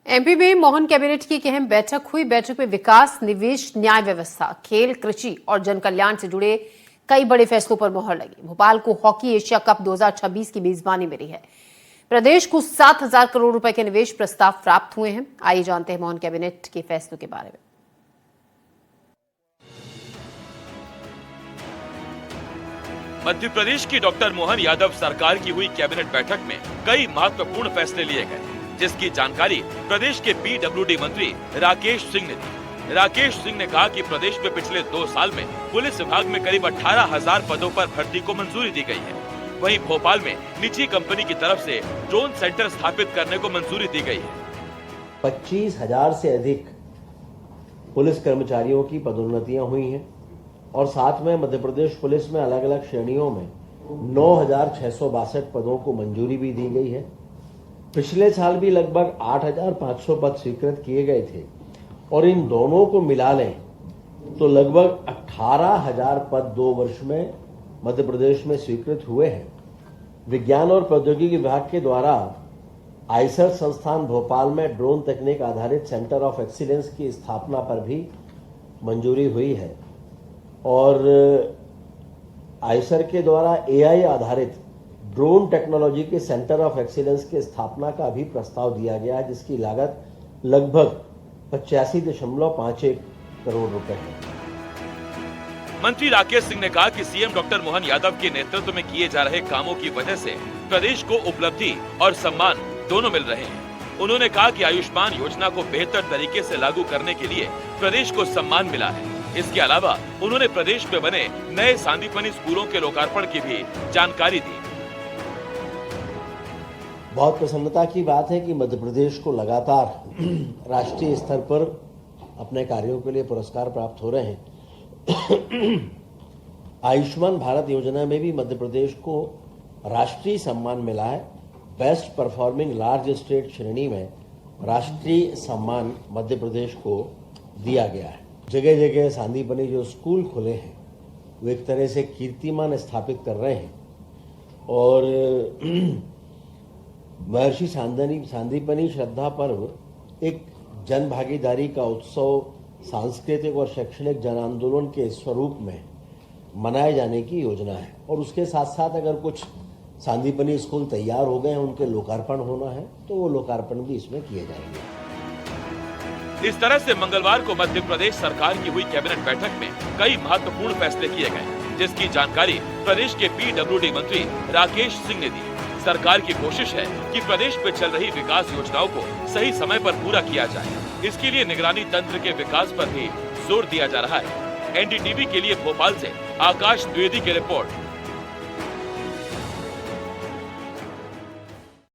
MP में Mohan cabinet की एक अहम बैठक हुई। बैठक में विकास, निवेश, न्याय व्यवस्था, खेल, कृषि और जन कल्याण से जुड़े कई बड़े फैसलों पर मुहर लगी। भोपाल को हॉकी एशिया कप 2026 की मेजबानी मिली है। प्रदेश को 7,000 करोड़ रुपए के निवेश प्रस्ताव प्राप्त हुए हैं। आइए जानते हैं मोहन कैबिनेट के फैसलों के बारे में। मध्य प्रदेश की डॉक्टर मोहन यादव सरकार की हुई कैबिनेट बैठक में कई महत्वपूर्ण फैसले लिए गए, जिसकी जानकारी प्रदेश के पीडब्ल्यूडी मंत्री राकेश सिंह ने दी। राकेश सिंह ने कहा कि प्रदेश में पिछले 2 साल में पुलिस विभाग में करीब 18,000 पदों पर भर्ती को मंजूरी दी गई है। वहीं भोपाल में निजी कंपनी की तरफ से ड्रोन सेंटर स्थापित करने को मंजूरी दी गई है। 25,000 से अधिक पुलिस कर्मचारियों की पदोन्नतियां हुई हैं और साथ में मध्य प्रदेश पुलिस में अलग अलग श्रेणियों में 9,662 पदों को मंजूरी भी दी गई है। पिछले साल भी लगभग 8,500 पद स्वीकृत किए गए थे और इन दोनों को मिला लें तो लगभग 18,000 पद 2 वर्ष में मध्य प्रदेश में स्वीकृत हुए हैं। विज्ञान और प्रौद्योगिकी विभाग के द्वारा आईसर संस्थान भोपाल में ड्रोन तकनीक आधारित सेंटर ऑफ एक्सीलेंस की स्थापना पर भी मंजूरी हुई है और आईसर के द्वारा एआई आधारित ड्रोन टेक्नोलॉजी के सेंटर ऑफ एक्सीलेंस की स्थापना का भी प्रस्ताव दिया गया है, जिसकी लागत लगभग 85.51 करोड़ रुपए है। मंत्री राकेश सिंह ने कहा कि सीएम डॉक्टर मोहन यादव के नेतृत्व में किए जा रहे कामों की वजह से प्रदेश को उपलब्धि और सम्मान दोनों मिल रहे हैं। उन्होंने कहा कि आयुष्मान योजना को बेहतर तरीके से लागू करने के लिए प्रदेश को सम्मान मिला है। इसके अलावा उन्होंने प्रदेश में बने नए सांदीपनी स्कूलों के लोकार्पण की भी जानकारी दी। बहुत प्रसन्नता की बात है कि मध्य प्रदेश को लगातार राष्ट्रीय स्तर पर अपने कार्यों के लिए पुरस्कार प्राप्त हो रहे हैं। आयुष्मान भारत योजना में भी मध्य प्रदेश को राष्ट्रीय सम्मान मिला है। बेस्ट परफॉर्मिंग लार्ज स्टेट श्रेणी में राष्ट्रीय सम्मान मध्य प्रदेश को दिया गया है। जगह जगह सांदीपनी जो स्कूल खुले हैं वो एक तरह से कीर्तिमान स्थापित कर रहे हैं और महर्षि सांदीपनी श्रद्धा पर्व एक जन भागीदारी का उत्सव, सांस्कृतिक और शैक्षणिक जन आंदोलन के स्वरूप में मनाए जाने की योजना है और उसके साथ साथ अगर कुछ सांदीपनी स्कूल तैयार हो गए हैं, उनके लोकार्पण होना है तो वो लोकार्पण भी इसमें किए जाएंगे। इस तरह से मंगलवार को मध्य प्रदेश सरकार की हुई कैबिनेट बैठक में कई महत्वपूर्ण फैसले किए गए, जिसकी जानकारी प्रदेश के पीडब्ल्यूडी मंत्री राकेश सिंह ने दी। सरकार की कोशिश है कि प्रदेश में चल रही विकास योजनाओं को सही समय पर पूरा किया जाए। इसके लिए निगरानी तंत्र के विकास पर भी जोर दिया जा रहा है। एनडीटीवी के लिए भोपाल से आकाश द्विवेदी की रिपोर्ट।